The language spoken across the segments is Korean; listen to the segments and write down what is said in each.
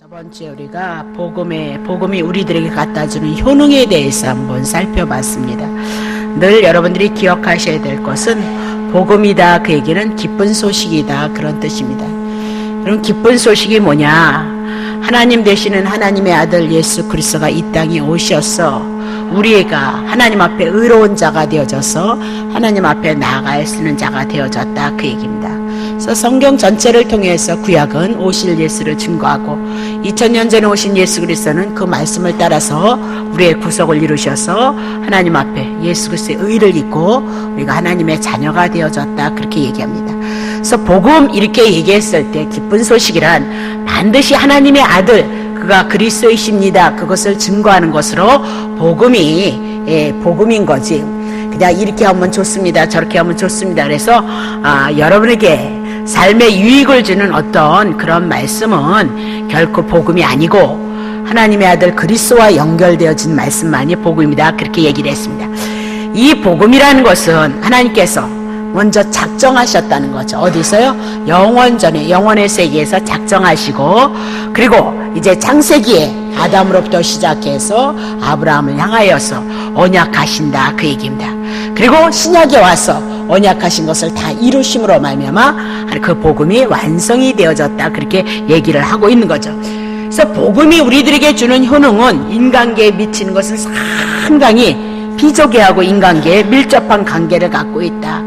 저번 주에 우리가 복음이 우리들에게 갖다주는 효능에 대해서 한번 살펴봤습니다. 늘 여러분들이 기억하셔야 될 것은 복음이다, 그 얘기는 기쁜 소식이다, 그런 뜻입니다. 그럼 기쁜 소식이 뭐냐? 하나님 되시는 하나님의 아들 예수 그리스도가 이 땅에 오셔서 우리가 하나님 앞에 의로운 자가 되어져서 하나님 앞에 나아갈 수 있는 자가 되어졌다, 그 얘기입니다. 그래서 성경 전체를 통해서 구약은 오실 예수를 증거하고 2000년 전에 오신 예수 그리스도는 그 말씀을 따라서 우리의 구속을 이루셔서 하나님 앞에 예수 그리스도의 의를 입고 우리가 하나님의 자녀가 되어졌다, 그렇게 얘기합니다. 그래서 복음 이렇게 얘기했을 때 기쁜 소식이란 반드시 하나님의 아들, 그가 그리스도이십니다, 그것을 증거하는 것으로 복음인 거지. 그냥 이렇게 하면 좋습니다, 저렇게 하면 좋습니다. 그래서 여러분에게 삶에 유익을 주는 어떤 그런 말씀은 결코 복음이 아니고 하나님의 아들 그리스도와 연결되어진 말씀만이 복음입니다, 그렇게 얘기를 했습니다. 이 복음이라는 것은 하나님께서 먼저 작정하셨다는 거죠. 어디서요? 영원의 세계에서 작정하시고, 그리고 이제 창세기에 아담으로부터 시작해서 아브라함을 향하여서 언약하신다, 그 얘기입니다. 그리고 신약에 와서 언약하신 것을 다 이루심으로 말미암아 그 복음이 완성이 되어졌다, 그렇게 얘기를 하고 있는 거죠. 그래서 복음이 우리들에게 주는 효능은 인간계에 미치는 것은 상당히 비조개하고 인간계에 밀접한 관계를 갖고 있다.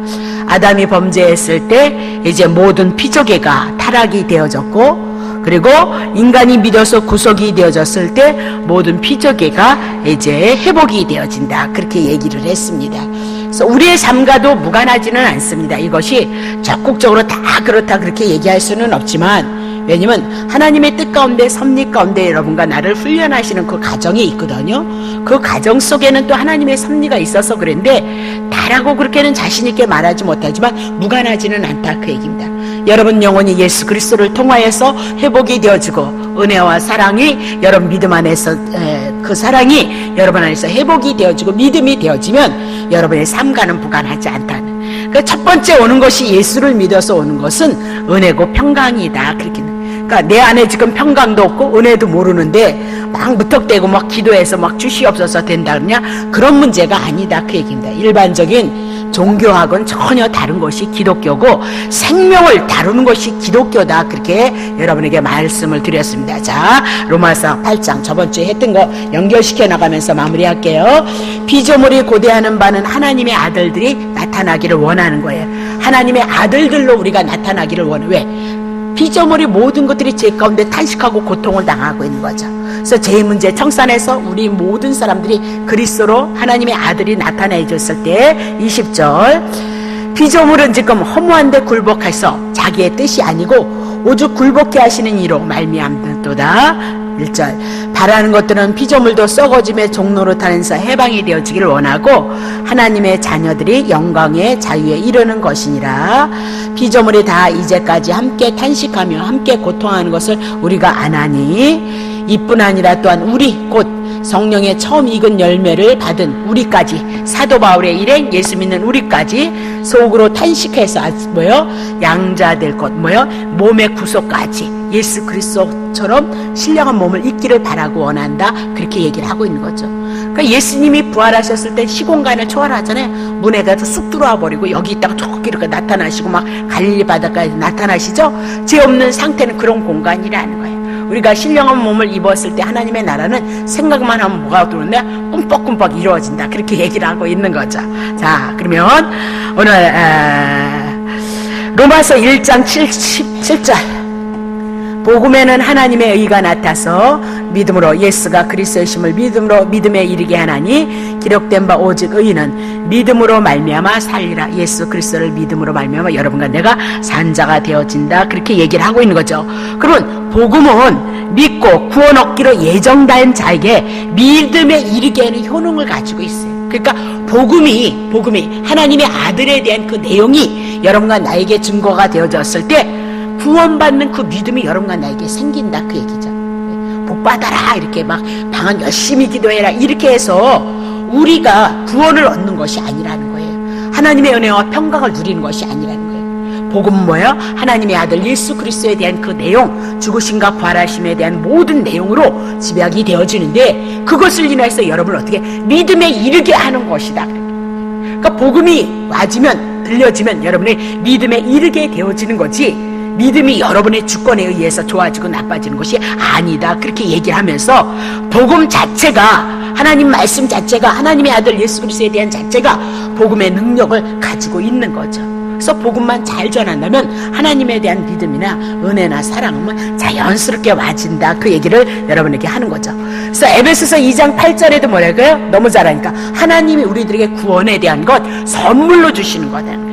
아담이 범죄했을 때 이제 모든 피조개가 타락이 되어졌고, 그리고 인간이 믿어서 구속이 되어졌을 때 모든 피조개가 이제 회복이 되어진다, 그렇게 얘기를 했습니다. 그래서 우리의 삶과도 무관하지는 않습니다. 이것이 적극적으로 다 그렇다 그렇게 얘기할 수는 없지만, 왜냐면 하나님의 뜻 가운데 섭리 가운데 여러분과 나를 훈련하시는 그 과정이 있거든요. 그 과정 속에는 또 하나님의 섭리가 있어서 그런데 다라고 그렇게는 자신 있게 말하지 못하지만 무관하지는 않다, 그 얘기입니다. 여러분 영혼이 예수 그리스도를 통하여서 회복이 되어지고 은혜와 사랑이 여러분 믿음 안에서 그 사랑이 여러분 안에서 회복이 되어지고 믿음이 되어지면 여러분의 삶과는 무관하지 않다는, 그 첫 번째 오는 것이 예수를 믿어서 오는 것은 은혜고 평강이다, 그렇게. 그러니까 내 안에 지금 평강도 없고 은혜도 모르는데 막 무턱대고 막 기도해서 막 주시옵소서 된다 그러냐? 그런 문제가 아니다, 그 얘기입니다. 일반적인 종교학은 전혀 다른 것이 기독교고 생명을 다루는 것이 기독교다, 그렇게 여러분에게 말씀을 드렸습니다. 자, 로마서 8장 저번 주에 했던 거 연결시켜 나가면서 마무리할게요. 피조물이 고대하는 바는 하나님의 아들들이 나타나기를 원하는 거예요. 하나님의 아들들로 우리가 나타나기를 원해. 왜? 피조물이 모든 것들이 죄 가운데 탄식하고 고통을 당하고 있는 거죠. 그래서 죄의 문제 청산해서 우리 모든 사람들이 그리스도로 하나님의 아들이 나타내줬을 때 20절 피조물은 지금 허무한데 굴복해서 자기의 뜻이 아니고 오죽 굴복해 하시는 이로 말미암도다. 1절 바라는 것들은 피조물도 썩어짐의 종로로 타면서 해방이 되어지기를 원하고 하나님의 자녀들이 영광의 자유에 이르는 것이니라. 피조물이 다 이제까지 함께 탄식하며 함께 고통하는 것을 우리가 아나니 이뿐 아니라 또한 우리 곧 성령의 처음 익은 열매를 받은 우리까지, 사도 바울의 일행 예수 믿는 우리까지 속으로 탄식해서 양자 될 것 몸의 구속까지 예수 그리스도처럼 신령한 몸을 입기를 바라고 원한다, 그렇게 얘기를 하고 있는 거죠. 그러니까 예수님이 부활하셨을 때 시공간을 초월하잖아요. 문에 가서 쑥 들어와 버리고 여기 있다가 쭉 이렇게 나타나시고 막 갈릴리 바닷가에 나타나시죠. 죄 없는 상태는 그런 공간이라는 거예요. 우리가 신령한 몸을 입었을 때 하나님의 나라는 생각만 하면 뭐가 들어오냐? 꿈뻑꿈뻑 이루어진다, 그렇게 얘기를 하고 있는 거죠. 자, 그러면 오늘 로마서 1장 77절 복음에는 하나님의 의가 나타서 믿음으로 예수가 그리스도이심을 믿음에 이르게 하나니 기록된 바 오직 의인은 믿음으로 말미암아 살리라. 예수 그리스도를 믿음으로 말미암아 여러분과 내가 산 자가 되어진다, 그렇게 얘기를 하고 있는 거죠. 그러면 복음은 믿고 구원 얻기로 예정된 자에게 믿음에 이르게 하는 효능을 가지고 있어요. 그러니까 복음이 하나님의 아들에 대한 그 내용이 여러분과 나에게 증거가 되어졌을 때 구원받는 그 믿음이 여러분과 나에게 생긴다, 그 얘기죠. 복 받아라, 이렇게 막 방언 열심히 기도해라, 이렇게 해서 우리가 구원을 얻는 것이 아니라는 거예요. 하나님의 은혜와 평강을 누리는 것이 아니라는 거예요. 복음은 뭐예요? 하나님의 아들 예수 그리스도에 대한 그 내용, 죽으심과 부활하심에 대한 모든 내용으로 집약이 되어지는데, 그것을 인해서 여러분을 어떻게 믿음에 이르게 하는 것이다. 그러니까 복음이 와지면, 들려지면 여러분이 믿음에 이르게 되어지는 거지, 믿음이 여러분의 주권에 의해서 좋아지고 나빠지는 것이 아니다, 그렇게 얘기를 하면서 복음 자체가, 하나님 말씀 자체가, 하나님의 아들 예수 그리스도에 대한 자체가 복음의 능력을 가지고 있는 거죠. 그래서 복음만 잘 전한다면 하나님에 대한 믿음이나 은혜나 사랑은 자연스럽게 와진다, 그 얘기를 여러분에게 하는 거죠. 그래서 에베소서 2장 8절에도 뭐랄까요? 너무 잘하니까 하나님이 우리들에게 구원에 대한 것 선물로 주시는 거다.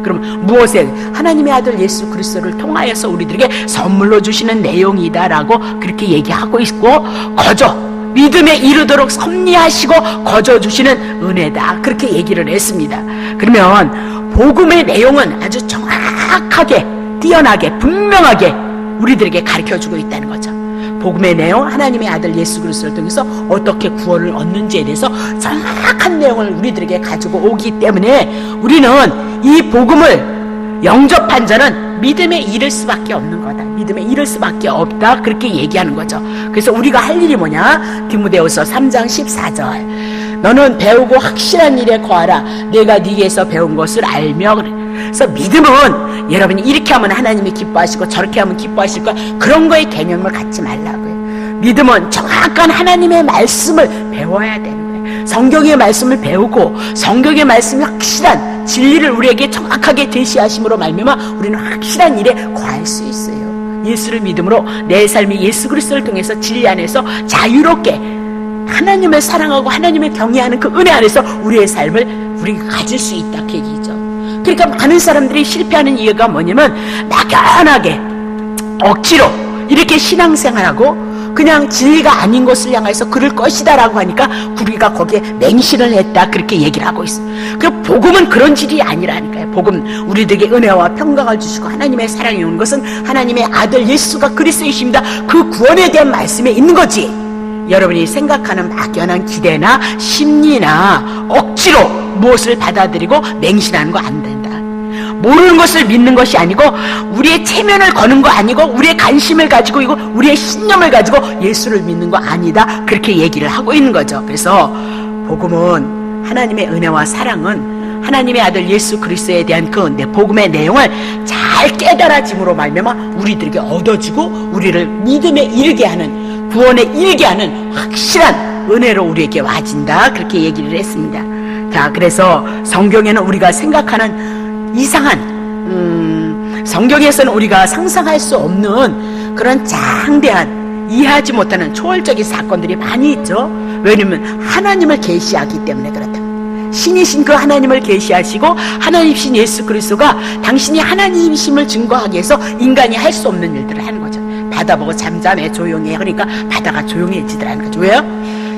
그럼 무엇에? 하나님의 아들 예수 그리스도를 통하여서 우리들에게 선물로 주시는 내용이다라고 그렇게 얘기하고 있고, 거저 믿음에 이르도록 섭리하시고 거저 주시는 은혜다, 그렇게 얘기를 했습니다. 그러면 복음의 내용은 아주 정확하게, 뛰어나게, 분명하게 우리들에게 가르쳐주고 있다는 거죠. 복음의 내용, 하나님의 아들 예수 그리스도를 통해서 어떻게 구원을 얻는지에 대해서 정확한 내용을 우리들에게 가지고 오기 때문에 우리는 이 복음을 영접한 자는 믿음에 이를 수밖에 없는 거다, 믿음에 이를 수밖에 없다, 그렇게 얘기하는 거죠. 그래서 우리가 할 일이 뭐냐? 디모데후서 3장 14절, 너는 배우고 확실한 일에 거하라, 내가 네게서 배운 것을 알며. 그래서 믿음은 여러분이 이렇게 하면 하나님이 기뻐하시고 저렇게 하면 기뻐하실 거야, 그런 거에 개념을 갖지 말라고요. 믿음은 정확한 하나님의 말씀을 배워야 되는 거예요. 성경의 말씀을 배우고 성경의 말씀이 확실한 진리를 우리에게 정확하게 제시하심으로 말미암아 우리는 확실한 일에 거할 수 있어요. 예수를 믿음으로 내 삶이 예수 그리스도를 통해서 진리 안에서 자유롭게 하나님을 사랑하고 하나님을 경외하는 그 은혜 안에서 우리의 삶을 우리가 가질 수 있다, 그 얘기죠. 그러니까 많은 사람들이 실패하는 이유가 뭐냐면 막연하게 억지로 이렇게 신앙생활하고 그냥 진리가 아닌 것을 향해서 그럴 것이다 라고 하니까 우리가 거기에 맹신을 했다, 그렇게 얘기를 하고 있어요. 그 복음은 그런 질이 아니라니까요. 복음, 우리들에게 은혜와 평강을 주시고 하나님의 사랑이 오는 것은 하나님의 아들 예수가 그리스도이십니다, 그 구원에 대한 말씀에 있는 거지, 여러분이 생각하는 막연한 기대나 심리나 억지로 무엇을 받아들이고 맹신하는 거 안 된다. 모르는 것을 믿는 것이 아니고 우리의 체면을 거는 거 아니고 우리의 관심을 가지고 이거 우리의 신념을 가지고 예수를 믿는 거 아니다, 그렇게 얘기를 하고 있는 거죠. 그래서 복음은 하나님의 은혜와 사랑은 하나님의 아들 예수 그리스도에 대한 그 복음의 내용을 잘 깨달아짐으로 말미암아 우리들에게 얻어지고 우리를 믿음에 이르게 하는, 구원에 이르게 하는 확실한 은혜로 우리에게 와진다, 그렇게 얘기를 했습니다. 자, 그래서 성경에는 우리가 생각하는 이상한, 성경에서는 우리가 상상할 수 없는 그런 장대한, 이해하지 못하는 초월적인 사건들이 많이 있죠. 왜냐면 하나님을 계시하기 때문에 그렇다. 신이신 그 하나님을 계시하시고 하나님이신 예수 그리스도가 당신이 하나님이심을 증거하기 위해서 인간이 할 수 없는 일들을 하는 거죠. 바다 보고 잠잠해, 조용히 해. 그러니까 바다가 조용해지더라는 거죠. 왜요?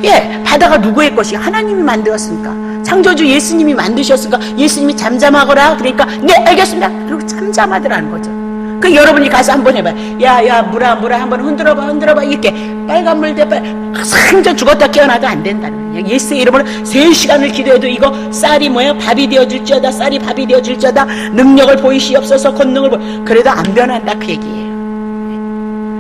예, 바다가 누구의 것이? 하나님이 만들었으니까. 창조주 예수님이 만드셨으니까 예수님이 잠잠하거라, 그러니까 네 알겠습니다, 그리고 잠잠하더라는 거죠. 그 여러분이 가서 한번 해봐요. 야 물아 한번 흔들어봐 이렇게 빨간 물 대빨 상저 죽었다 깨어나도 안 된다는 거예요. 예수의 이름으로 3시간을 기도해도 이거 쌀이 뭐야? 밥이 되어줄지어다, 쌀이 밥이 되어줄지어다, 능력을 보이시옵소서, 권능을 그래도 안 변한다, 그 얘기예요.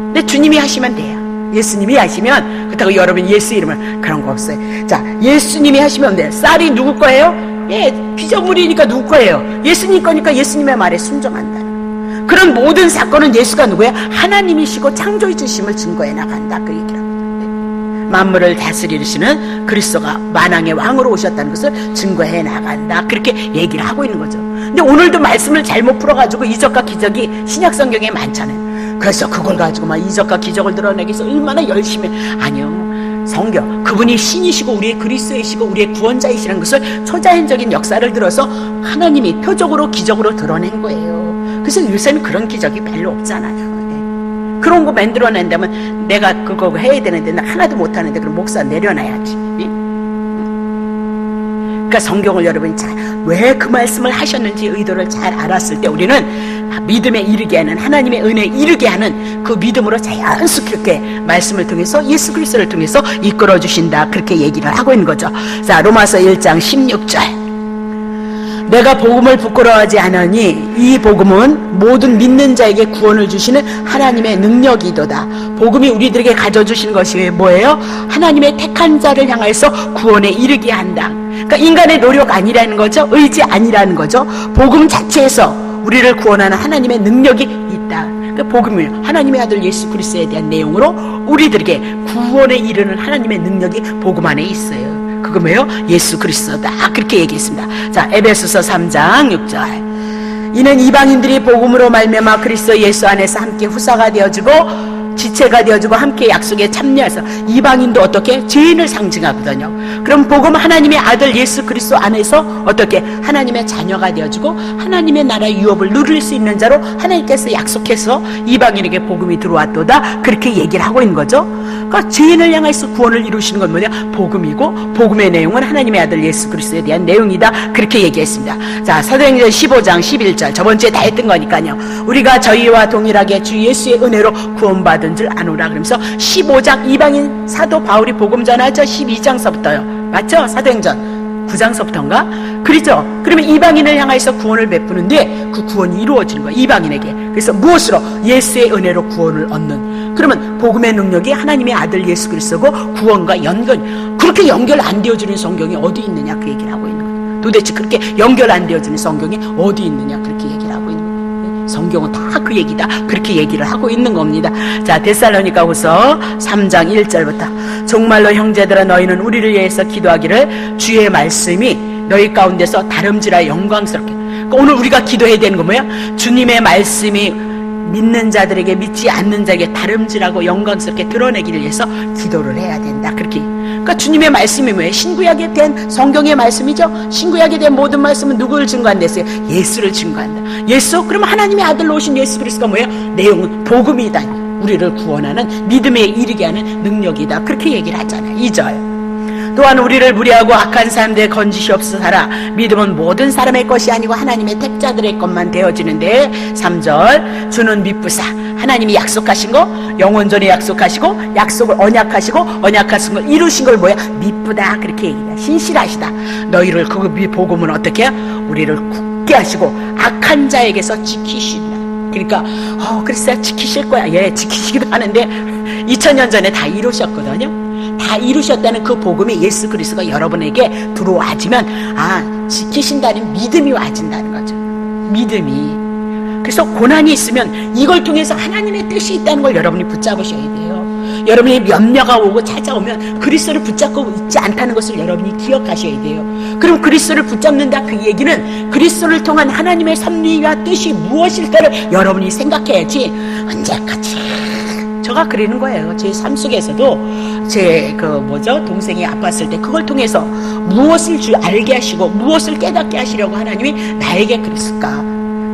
근데 주님이 하시면 돼요. 예수님이 하시면, 그렇다고 여러분 예수 이름을, 그런 거 없어요. 자, 예수님이 하시면 돼요. 쌀이 누구 거예요? 예, 피조물이니까 누구 거예요? 예수님 거니까 예수님의 말에 순종한다는. 그런 모든 사건은 예수가 누구예요? 하나님이시고 창조주심을 증거해 나간다, 그 얘기를 합니다. 만물을 다스리시는 그리스도가 만왕의 왕으로 오셨다는 것을 증거해 나간다, 그렇게 얘기를 하고 있는 거죠. 근데 오늘도 말씀을 잘못 풀어가지고 이적과 기적이 신약 성경에 많잖아요. 그래서 그걸 가지고 막 이적과 기적을 드러내기 위해서 얼마나 열심히, 아니요, 성경, 그분이 신이시고 우리의 그리스도이시고 우리의 구원자이시라는 것을 초자연적인 역사를 들어서 하나님이 표적으로 기적으로 드러낸 거예요. 그래서 요새는 그런 기적이 별로 없잖아요. 네. 그런 거 만들어낸다면 내가 그거 해야 되는데 나 하나도 못하는데 그럼 목사 내려놔야지. 네? 그러니까 성경을 여러분이 왜 그 말씀을 하셨는지 의도를 잘 알았을 때 우리는 믿음에 이르게 하는, 하나님의 은혜에 이르게 하는 그 믿음으로 자연스럽게 말씀을 통해서 예수 그리스도를 통해서 이끌어 주신다, 그렇게 얘기를 하고 있는 거죠. 자, 로마서 1장 16절, 내가 복음을 부끄러워하지 않으니 이 복음은 모든 믿는 자에게 구원을 주시는 하나님의 능력이도다. 복음이 우리들에게 가져주시는 것이 뭐예요? 하나님의 택한 자를 향해서 구원에 이르게 한다. 그러니까 인간의 노력 아니라는 거죠. 의지 아니라는 거죠. 복음 자체에서 우리를 구원하는 하나님의 능력이 있다. 그러니까 복음을 하나님의 아들 예수 그리스도에 대한 내용으로 우리들에게 구원에 이르는 하나님의 능력이 복음 안에 있어요. 그거 뭐예요? 예수 그리스도다. 그렇게 얘기했습니다. 자, 에베소서 3장 6절. 이는 이방인들이 복음으로 말미암아 그리스도 예수 안에서 함께 후사가 되어주고 지체가 되어주고 함께 약속에 참여해서 이방인도 어떻게? 죄인을 상징하거든요. 그럼 복음 하나님의 아들 예수 그리스도 안에서 어떻게? 하나님의 자녀가 되어주고 하나님의 나라의 유업을 누릴 수 있는 자로 하나님께서 약속해서 이방인에게 복음이 들어왔도다. 그렇게 얘기를 하고 있는 거죠. 그러니까 죄인을 향해서 구원을 이루시는 건 뭐냐? 복음이고 복음의 내용은 하나님의 아들 예수 그리스도에 대한 내용이다. 그렇게 얘기했습니다. 자, 사도행전 15장 11절. 저번 주에 다 했던 거니까요. 우리가 저희와 동일하게 주 예수의 은혜로 구원받은 줄 아노라. 그러면서 15장 이방인 사도 바울이 복음 전하죠. 12장서부터요. 맞죠? 사도행전 9장서부터인가? 그렇죠? 그러면 이방인을 향해서 구원을 베푸는데 그 구원이 이루어지는 거예요. 이방인에게. 그래서 무엇으로? 예수의 은혜로 구원을 얻는. 그러면 복음의 능력이 하나님의 아들 예수 그리스도고 구원과 연결. 그렇게 연결 안 되어주는 성경이 어디 있느냐? 그 얘기를 하고 있는 거예요. 도대체 그렇게 연결 안 되어주는 성경이 어디 있느냐? 그렇게 얘기를 하고 있는 거예요. 성경은 다 그 얘기다. 그렇게 얘기를 하고 있는 겁니다. 자, 데살로니가 후서 3장 1절부터. 정말로 형제들아 너희는 우리를 위해서 기도하기를 주의 말씀이 너희 가운데서 다름질하여 영광스럽게. 그러니까 오늘 우리가 기도해야 되는 건 뭐야? 주님의 말씀이 믿는 자들에게 믿지 않는 자에게 다름질하고 영광스럽게 드러내기를 위해서 기도를 해야 된다. 그렇게. 그러니까 주님의 말씀이 뭐예요? 신구약에 대한 성경의 말씀이죠. 신구약에 대한 모든 말씀은 누구를 증거한댔어요? 예수를 증거한다. 예수? 그러면 하나님의 아들로 오신 예수 그리스도가 뭐예요? 내용은 복음이다. 우리를 구원하는 믿음에 이르게 하는 능력이다. 그렇게 얘기를 하잖아요. 2절. 또한 우리를 무리하고 악한 사람들의 건지시옵소서 하라. 믿음은 모든 사람의 것이 아니고 하나님의 택자들의 것만 되어지는데 3절. 주는 미쁘사 하나님이 약속하신 거 영원전에 약속하시고 약속을 언약하시고 언약하신 걸 이루신 걸 뭐야? 미쁘다. 그렇게 얘기해요. 신실하시다. 너희를 그 복음은 어떻게 해요? 우리를 굳게 하시고 악한 자에게서 지키신다. 그러니까 그래서 지키실 거야. 예, 지키시기도 하는데 2000년 전에 다 이루셨거든요. 다 이루셨다는 그 복음이 예수 그리스도가 여러분에게 들어와지면 지키신다는 믿음이 와진다는 거죠. 믿음이. 그래서 고난이 있으면 이걸 통해서 하나님의 뜻이 있다는 걸 여러분이 붙잡으셔야 돼요. 여러분이 염려가 오고 찾아오면 그리스도를 붙잡고 있지 않다는 것을 여러분이 기억하셔야 돼요. 그럼 그리스도를 붙잡는다 그 얘기는 그리스도를 통한 하나님의 섭리와 뜻이 무엇일까를 여러분이 생각해야지 언제까지 제가 그리는 거예요. 제 삶 속에서도 제 동생이 아팠을 때 그걸 통해서 무엇을 알게 하시고 무엇을 깨닫게 하시려고 하나님이 나에게 그랬을까.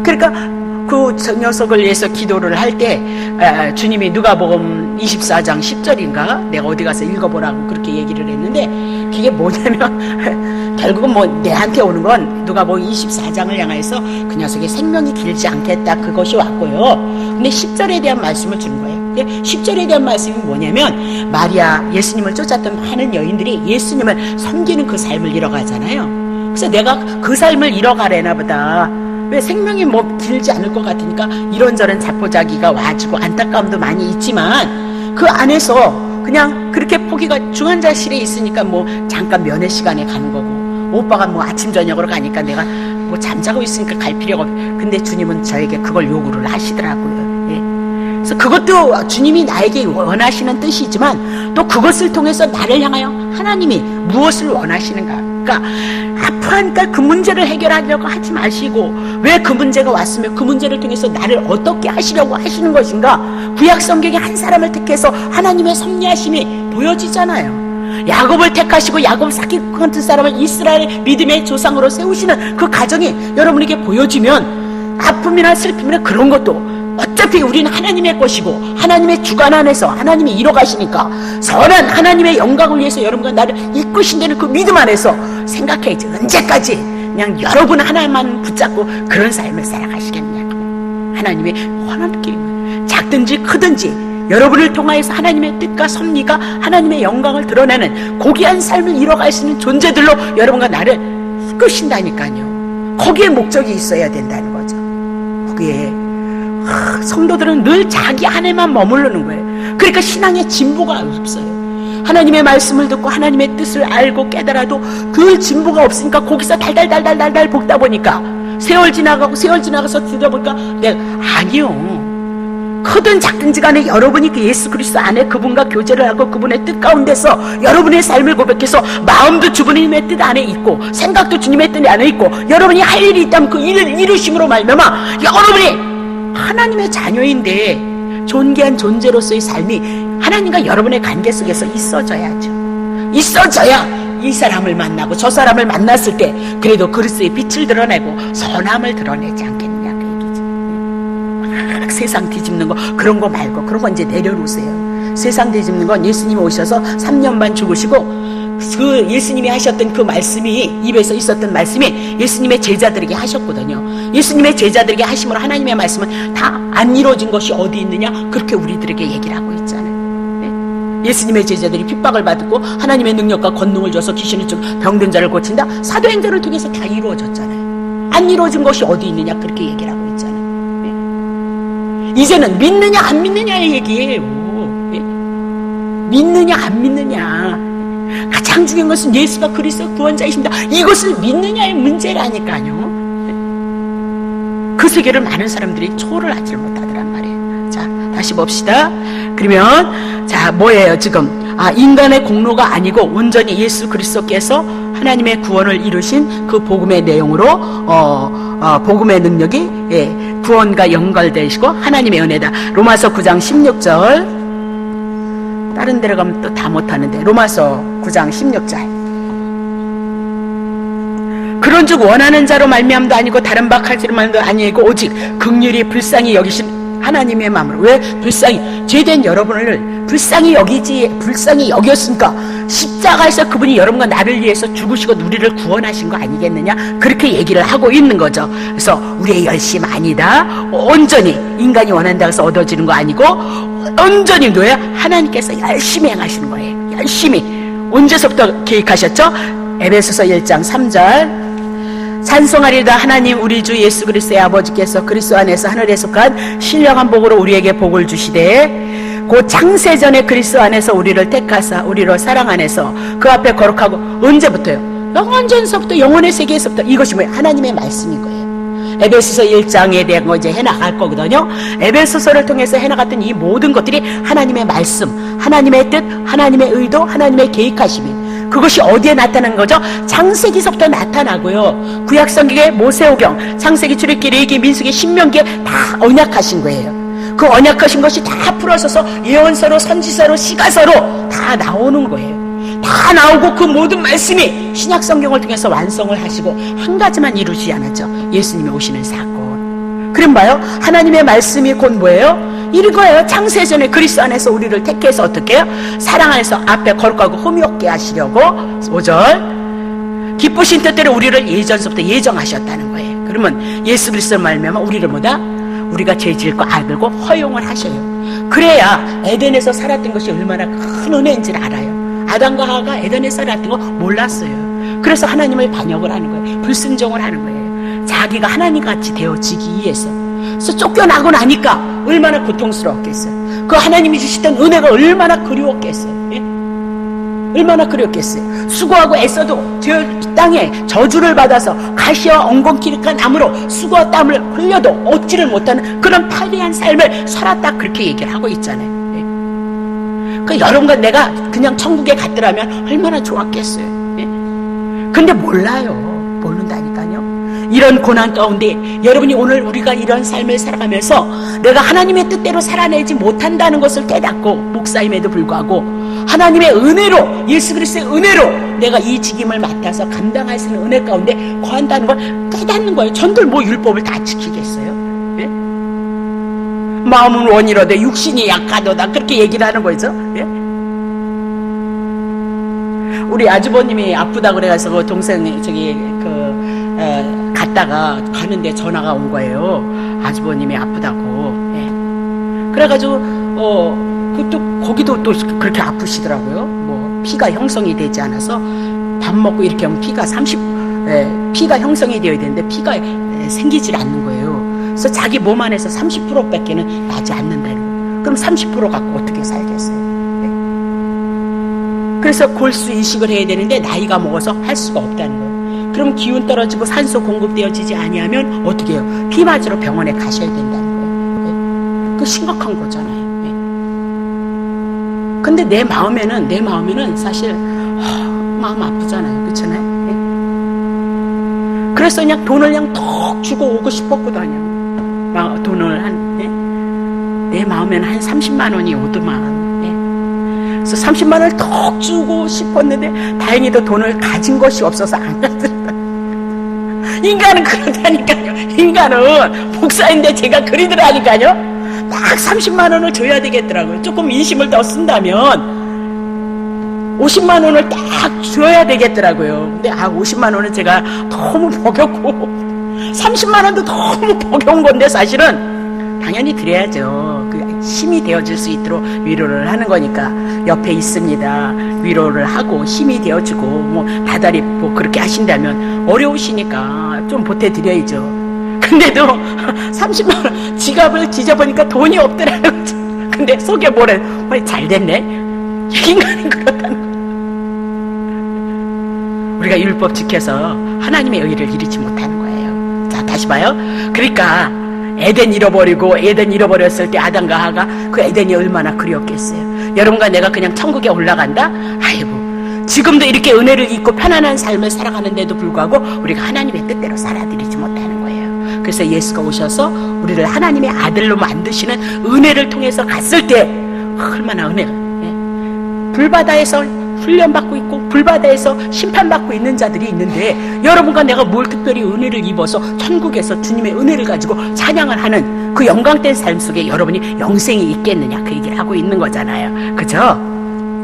그러니까 그 녀석을 위해서 기도를 할 때 주님이 누가복음 24장 10절인가 내가 어디 가서 읽어보라고 그렇게 얘기를 했는데 그게 뭐냐면 결국은 내한테 오는 건 누가복음 24장을 향해서 그 녀석의 생명이 길지 않겠다 그것이 왔고요. 근데 10절에 대한 말씀을 주는 거예요. 10절에 대한 말씀이 뭐냐면 마리아 예수님을 쫓았던 많은 여인들이 예수님을 섬기는 그 삶을 잃어가잖아요. 그래서 내가 그 삶을 잃어가려나 보다. 왜 생명이 길지 않을 것 같으니까 이런저런 자포자기가 와지고 안타까움도 많이 있지만 그 안에서 그냥 그렇게 포기가 중환자실에 있으니까 잠깐 면회 시간에 가는 거고 오빠가 아침 저녁으로 가니까 내가 잠자고 있으니까 갈 필요가 없고 근데 주님은 저에게 그걸 요구를 하시더라고요. 예. 그래서 그것도 주님이 나에게 원하시는 뜻이지만 또 그것을 통해서 나를 향하여 하나님이 무엇을 원하시는가. 그러니까 아프니까 그 문제를 해결하려고 하지 마시고 왜 그 문제가 왔으며 그 문제를 통해서 나를 어떻게 하시려고 하시는 것인가. 구약 성경에 한 사람을 택해서 하나님의 섭리하심이 보여지잖아요. 야곱을 택하시고 야곱 사기 같은 사람을 이스라엘 믿음의 조상으로 세우시는 그 가정이 여러분에게 보여지면 아픔이나 슬픔이나 그런 것도 어차피 우리는 하나님의 것이고 하나님의 주관 안에서 하나님이 이뤄가시니까 선한 하나님의 영광을 위해서 여러분과 나를 이끄신다는 그 믿음 안에서 생각해야지. 언제까지 그냥 여러분 하나만 붙잡고 그런 삶을 살아가시겠냐고. 하나님의 원함께 작든지 크든지 여러분을 통하여서 하나님의 뜻과 섭리가 하나님의 영광을 드러내는 고귀한 삶을 이뤄갈 수 있는 존재들로 여러분과 나를 이끄신다니까요. 거기에 목적이 있어야 된다는 거죠. 거기에 성도들은 늘 자기 안에만 머무르는 거예요. 그러니까 신앙의 진보가 없어요. 하나님의 말씀을 듣고 하나님의 뜻을 알고 깨달아도 그 진보가 없으니까 거기서 달달달달달달 볶다 보니까 세월 지나가서 들여보니까 내가 아니요. 크든 작든지 간에 여러분이 그 예수 그리스도 안에 그분과 교제를 하고 그분의 뜻 가운데서 여러분의 삶을 고백해서 마음도 주님의 뜻 안에 있고 생각도 주님의 뜻 안에 있고 여러분이 할 일이 있다면 그 일을 이루심으로 말미암아 여러분이 하나님의 자녀인데 존귀한 존재로서의 삶이 하나님과 여러분의 관계 속에서 있어져야죠. 있어져야 이 사람을 만나고 저 사람을 만났을 때 그래도 그리스도의 빛을 드러내고 선함을 드러내지 않겠느냐 그 얘기죠. 막 세상 뒤집는 거 그런 거 말고 그런 거 이제 내려놓으세요. 세상 뒤집는 건 예수님이 오셔서 3년 반 죽으시고 그 예수님이 하셨던 그 말씀이 입에서 있었던 말씀이 예수님의 제자들에게 하셨거든요. 예수님의 제자들에게 하심으로 하나님의 말씀은 다 안 이루어진 것이 어디 있느냐 그렇게 우리들에게 얘기를 하고 있잖아요. 네? 예수님의 제자들이 핍박을 받고 하나님의 능력과 권능을 줘서 귀신을 쫓고 병든 자를 고친다. 사도행전을 통해서 다 이루어졌잖아요. 안 이루어진 것이 어디 있느냐 그렇게 얘기를 하고 있잖아요. 네? 이제는 믿느냐 안 믿느냐의 얘기예요. 네? 믿느냐 안 믿느냐. 가장 중요한 것은 예수가 그리스도 구원자이십니다. 이것을 믿느냐의 문제라니까요. 그 세계를 많은 사람들이 초월을 하지 못하더란 말이에요. 자, 다시 봅시다. 그러면 자 뭐예요 지금? 인간의 공로가 아니고 온전히 예수 그리스도께서 하나님의 구원을 이루신 그 복음의 내용으로 복음의 능력이 구원과 연결되시고 하나님의 은혜다. 로마서 9장 16절. 다른 데로 가면 또 다 못하는데 로마서 9장 16절. 그런즉 원하는 자로 말미암도 아니고 다른 박할지로 말도 아니고 오직 긍휼히 불쌍히 여기신 하나님의 마음으로. 왜 불쌍히? 죄된 여러분을 불쌍히 여겼으니까 십자가에서 그분이 여러분과 나를 위해서 죽으시고 우리를 구원하신 거 아니겠느냐 그렇게 얘기를 하고 있는 거죠. 그래서 우리의 열심 아니다. 온전히 인간이 원한다고 해서 얻어지는 거 아니고 온전히 뭐예요? 하나님께서 열심히 행하시는 거예요. 열심히. 언제서부터 계획하셨죠? 에베소서 1장 3절. 찬송하리다 하나님 우리 주 예수 그리스도의 아버지께서 그리스도 안에서 하늘에 속한 신령한 복으로 우리에게 복을 주시되 곧 창세전에 그리스도 안에서 우리를 택하사 우리로 사랑 안에서 그 앞에 거룩하고 언제부터요? 영원전서부터 영원의 세계에서부터. 이것이 뭐예요? 하나님의 말씀인 거예요. 에베소서 1장에 대한 거 이제 해나갈 거거든요. 에베소서를 통해서 해나갔던 이 모든 것들이 하나님의 말씀, 하나님의 뜻, 하나님의 의도, 하나님의 계획하심이 그것이 어디에 나타난 거죠? 창세기서부터 나타나고요. 구약성경의 모세오경, 창세기, 출애굽기, 레위기, 민수기, 신명기에 다 언약하신 거예요. 그 언약하신 것이 다 풀어서서 예언서로 선지서로 시가서로 다 나오는 거예요. 다 나오고 그 모든 말씀이 신약성경을 통해서 완성을 하시고 한 가지만 이루지 않았죠. 예수님이 오시는 사건. 그럼 봐요. 하나님의 말씀이 곧 뭐예요? 이거예요. 창세전에 그리스도 안에서 우리를 택해서 어떻게 해요? 사랑 안에서 앞에 거룩하고 흠이 없게 하시려고 5절 기쁘신 뜻대로 우리를 예전서부터 예정하셨다는 거예요. 그러면 예수 그리스도 말미암아 우리를 뭐다? 우리가 죄 짓고 알고 허용을 하셔요. 그래야 에덴에서 살았던 것이 얼마나 큰 은혜인지를 알아요. 아담과 하와가 에덴에서 살았던 거 몰랐어요. 그래서 하나님을 반역을 하는 거예요. 불순종을 하는 거예요. 자기가 하나님같이 되어지기 위해서. 그래서 쫓겨나고 나니까 얼마나 고통스러웠겠어요. 그 하나님이 주시던 은혜가 얼마나 그리웠겠어요. 예? 얼마나 그리웠겠어요. 수고하고 애써도 저 땅에 저주를 받아서 가시와 엉겅퀴릭한 나무로 수고와 땀을 흘려도 얻지를 못하는 그런 파리한 삶을 살았다 그렇게 얘기를 하고 있잖아요. 예? 그 여러분과 내가 그냥 천국에 갔더라면 얼마나 좋았겠어요. 예? 근데 몰라요. 모른다니까요. 이런 고난 가운데 여러분이 오늘 우리가 이런 삶을 살아가면서 내가 하나님의 뜻대로 살아내지 못한다는 것을 깨닫고 목사임에도 불구하고 하나님의 은혜로 예수 그리스도의 은혜로 내가 이 직임을 맡아서 감당할 수 있는 은혜 가운데 거한다는 걸 깨닫는 거예요. 전들 뭐 율법을 다 지키겠어요? 예? 마음은 원이로되 육신이 약하도다 그렇게 얘기를 하는 거죠. 예? 우리 아주버님이 아프다고 그래가지고 그 동생 갔다가 가는데 전화가 온 거예요. 아주버님이 아프다고. 예. 그래가지고 거기도 또 그렇게 아프시더라고요. 뭐 피가 형성이 되지 않아서 밥 먹고 이렇게 하면 피가 피가 형성이 되어야 되는데 피가 생기질 않는 거예요. 그래서 자기 몸 안에서 30%밖에는 나지 않는다는 거예요. 그럼 30% 갖고 어떻게 살겠어요? 그래서 골수 이식을 해야 되는데 나이가 먹어서 할 수가 없다는 거예요. 그럼 기운 떨어지고 산소 공급되어지지 아니하면 어떻게 해요? 피 맞으러 병원에 가셔야 된다는 거예요. 그 심각한 거잖아요. 근데 내 마음에는 사실 마음 아프잖아요. 그렇잖아요. 그래서 그냥 돈을 그냥 턱 주고 오고 싶었거든요. 돈을 내 마음에는 한 30만 원이 오더만. 그래서 30만 원을 턱 주고 싶었는데 다행히도 돈을 가진 것이 없어서 안 가더라고요. 인간은 그러다니까요. 인간은 목사인데 제가 그리더라니까요. 딱 30만 원을 줘야 되겠더라고요. 조금 인심을 더 쓴다면 50만 원을 딱 줘야 되겠더라고요. 근데 50만 원은 제가 너무 버겼고 30만 원도 너무 버겨운 건데 사실은 당연히 드려야죠. 그 힘이 되어줄 수 있도록 위로를 하는 거니까 옆에 있습니다. 위로를 하고 힘이 되어주고 뭐 다달이 뭐 그렇게 하신다면 어려우시니까 좀 보태드려야죠. 근데도 30만 원 지갑을 뒤져보니까 돈이 없더라고요. 근데 속에 뭐래? 잘 됐네. 인간은 그렇다는 거. 우리가 율법 지켜서 하나님의 의를 이루지 못하는 거예요. 자, 다시 봐요. 그러니까 에덴 잃어버렸을 때 아담과 하가 그 에덴이 얼마나 그리웠겠어요. 여러분과 내가 그냥 천국에 올라간다? 아이고, 지금도 이렇게 은혜를 입고 편안한 삶을 살아가는데도 불구하고 우리가 하나님의 뜻대로 살아드리지 못하는 거예요. 그래서 예수가 오셔서 우리를 하나님의 아들로 만드시는 은혜를 통해서 갔을 때 얼마나 은혜가, 불바다에서 훈련받고 있고 불바다에서 심판받고 있는 자들이 있는데 여러분과 내가 뭘 특별히 은혜를 입어서 천국에서 주님의 은혜를 가지고 찬양을 하는 그 영광된 삶 속에 여러분이 영생이 있겠느냐, 그 얘기를 하고 있는 거잖아요. 그죠?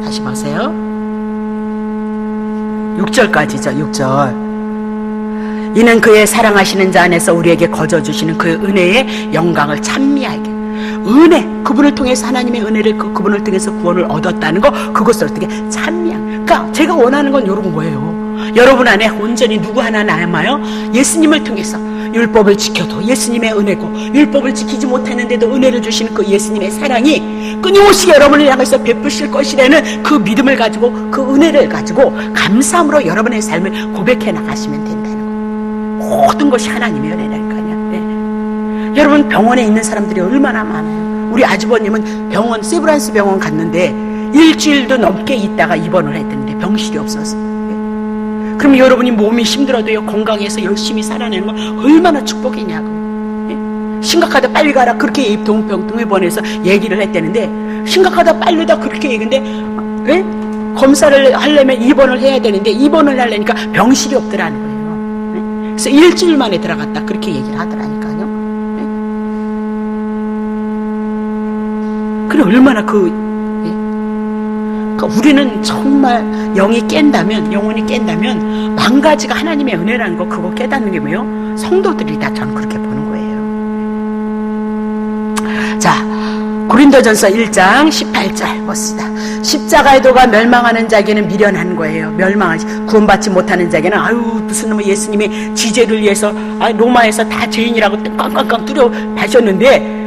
다시 보세요. 6절까지죠. 6절. 이는 그의 사랑하시는 자 안에서 우리에게 거저주시는 그 은혜의 영광을 찬미하게. 은혜, 그분을 통해서 하나님의 은혜를 그분을 통해서 구원을 얻었다는 거, 그것을 어떻게 찬미한. 그러니까 제가 원하는 건 이런 거예요. 여러분 안에 온전히 누구 하나 남아요? 예수님을 통해서 율법을 지켜도 예수님의 은혜고, 율법을 지키지 못했는데도 은혜를 주시는 그 예수님의 사랑이 끊임없이 여러분을 향해서 베푸실 것이라는 그 믿음을 가지고, 그 은혜를 가지고 감사함으로 여러분의 삶을 고백해 나가시면 된다는 거예요. 모든 것이 하나님의 은혜라니까요. 여러분, 병원에 있는 사람들이 얼마나 많아요. 우리 아주버님은 병원, 세브란스 병원 갔는데 일주일도 넘게 있다가 입원을 했는데 병실이 없어서. 그럼 여러분이 몸이 힘들어도요, 건강해서 열심히 살아내는 건 얼마나 축복이냐고. 심각하다 빨리 가라 그렇게 동의원에서 얘기를 했다는데, 심각하다 빨리다 그렇게 얘기했는데 검사를 하려면 입원을 해야 되는데 입원을 하려니까 병실이 없더라는 거예요. 그래서 일주일 만에 들어갔다 그렇게 얘기를 하더라니까요. 그래, 얼마나 우리는 정말 영혼이 깬다면 만 가지가 하나님의 은혜라는 거, 그거 깨닫는 게 뭐예요? 성도들이 다 저는 그렇게 보는 거예요. 자, 고린도전서 1장 18절 봅시다. 십자가의 도가 멸망하는 자에게는 미련한 거예요. 구원받지 못하는 자에게는 무슨 놈의 예수님이 지죄를 위해서 로마에서 다 죄인이라고 깡깡깡 뚫어 파셨는데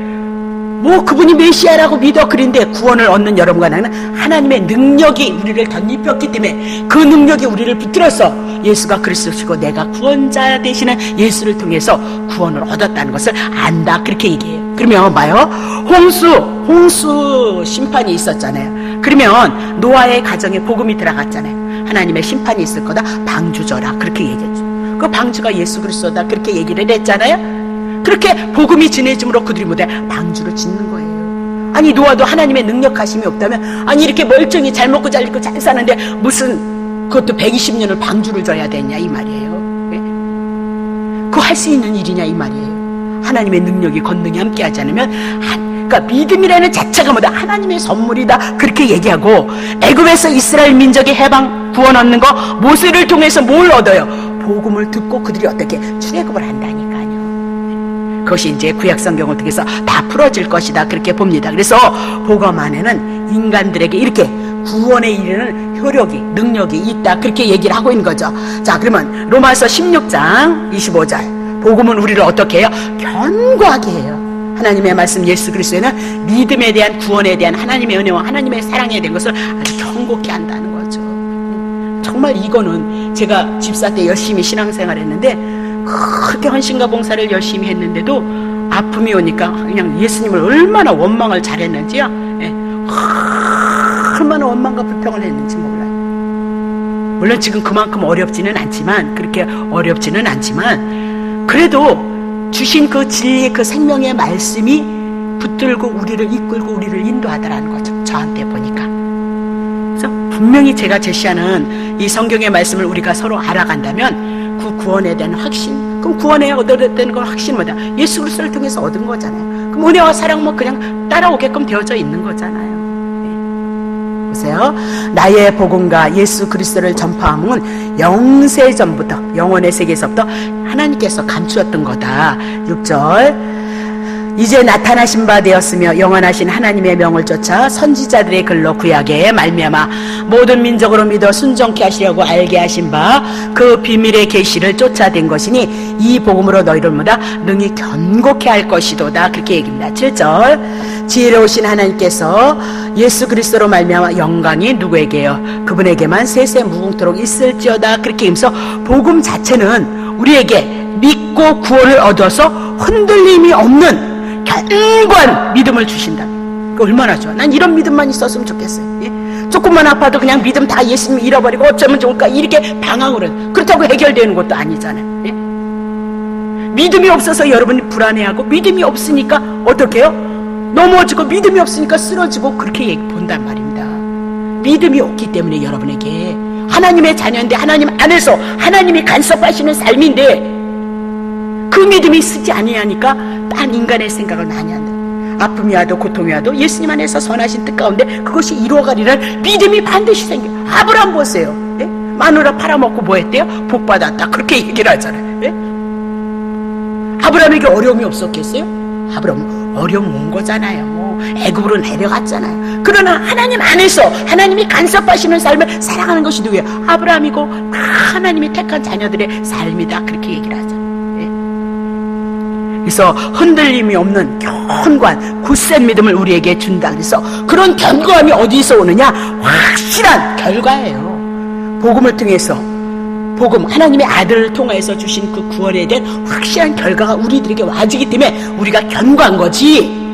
뭐 그분이 메시아라고 믿어. 그런데 구원을 얻는 여러분과 나는 하나님의 능력이 우리를 덧입혔기 때문에 그 능력이 우리를 붙들어서 예수가 그리스도시고 내가 구원자 되시는 예수를 통해서 구원을 얻었다는 것을 안다, 그렇게 얘기해요. 그러면 봐요, 홍수 심판이 있었잖아요. 그러면 노아의 가정에 복음이 들어갔잖아요. 하나님의 심판이 있을 거다, 방주져라 그렇게 얘기했죠. 그 방주가 예수 그리스도다 그렇게 얘기를 했잖아요. 그렇게 복음이 전해짐으로 그들이 뭐래? 방주를 짓는 거예요. 아니, 노아도 하나님의 능력하심이 없다면, 아니 이렇게 멀쩡히 잘 먹고 잘 입고 잘 사는데 무슨 그것도 120년을 방주를 져야 되냐 이 말이에요. 그거 할 수 있는 일이냐 이 말이에요. 하나님의 능력이 권능이 함께하지 않으면, 그러니까 믿음이라는 자체가 뭐다? 하나님의 선물이다 그렇게 얘기하고, 애굽에서 이스라엘 민족의 해방 구원 얻는 거 모세를 통해서 뭘 얻어요? 복음을 듣고 그들이 어떻게 출애굽을 한다니까요. 그것이 이제 구약 성경을 통해서 다 풀어질 것이다 그렇게 봅니다. 그래서 복음 안에는 인간들에게 이렇게 구원에 이르는 효력이, 능력이 있다. 그렇게 얘기를 하고 있는 거죠. 자, 그러면 로마서 16장 25절. 복음은 우리를 어떻게 해요? 견고하게 해요. 하나님의 말씀 예수 그리스도에는 믿음에 대한, 구원에 대한 하나님의 은혜와 하나님의 사랑에 대한 것을 아주 견고케 한다는 거죠. 정말 이거는 제가 집사 때 열심히 신앙생활 했는데, 그렇게 헌신과 봉사를 열심히 했는데도 아픔이 오니까 그냥 예수님을 얼마나 원망을 잘했는지요. 예. 얼마나 원망과 불평을 했는지 몰라요. 물론 지금 그만큼 어렵지는 않지만, 그렇게 어렵지는 않지만, 그래도 주신 그 진리의 그 생명의 말씀이 붙들고 우리를 이끌고 우리를 인도하더라는 거죠. 저한테 보니까. 그래서 분명히 제가 제시하는 이 성경의 말씀을 우리가 서로 알아간다면 그 구원에 대한 확신, 그럼 구원에 얻어야 건 확신 뭐다? 예수 그리스도를 통해서 얻은 거잖아요. 그럼 은혜와 사랑 뭐 그냥 따라오게끔 되어져 있는 거잖아요. 네. 보세요. 나의 복음과 예수 그리스도를 전파함은 영세전부터, 영원의 세계에서부터 하나님께서 감추었던 거다. 6절. 이제 나타나신 바 되었으며 영원하신 하나님의 명을 쫓아 선지자들의 글로 구약에 말미암아 모든 민족으로 믿어 순종케 하시려고 알게 하신 바 그 비밀의 계시를 쫓아낸 것이니 이 복음으로 너희를 모두 능히 견고케 할 것이도다. 그렇게 얘기합니다. 7절. 지혜로우신 하나님께서 예수 그리스도로 말미암아 영광이 누구에게요? 그분에게만 세세 무궁토록 있을지어다. 그렇게 하면서 복음 자체는 우리에게 믿고 구원을 얻어서 흔들림이 없는 견고한 믿음을 주신다. 얼마나 좋아. 난 이런 믿음만 있었으면 좋겠어요. 예? 조금만 아파도 그냥 믿음 다 예수님 잃어버리고 어쩌면 좋을까 이렇게 방황을 해요. 그렇다고 해결되는 것도 아니잖아요. 예? 믿음이 없어서 여러분이 불안해하고, 믿음이 없으니까 어떻게 해요? 넘어지고, 믿음이 없으니까 쓰러지고, 그렇게 본단 말입니다. 믿음이 없기 때문에 여러분에게 하나님의 자녀인데 하나님 안에서 하나님이 간섭하시는 삶인데 그 믿음이 쓰지 아니하니까 딴 인간의 생각을 많이 한다. 아픔이 와도 고통이 와도 예수님 안에서 선하신 뜻 가운데 그것이 이루어가리라는 믿음이 반드시 생겨. 아브라함 보세요. 예? 마누라 팔아먹고 뭐 했대요? 복 받았다. 그렇게 얘기를 하잖아요. 예? 아브라함에게 어려움이 없었겠어요? 아브라함은 어려움 온 거잖아요. 애굽으로 내려갔잖아요. 그러나 하나님 안에서 하나님이 간섭하시는 삶을 살아가는 것이 누구예요? 아브라함이고 다 하나님이 택한 자녀들의 삶이다. 그렇게 얘기를 하잖아요. 그래서 흔들림이 없는 견고한 굳센 믿음을 우리에게 준다. 그래서 그런 견고함이 어디서 오느냐? 확실한 결과예요. 복음을 통해서, 복음, 하나님의 아들을 통해서 주신 그 구원에 대한 확실한 결과가 우리들에게 와지기 때문에 우리가 견고한 거지,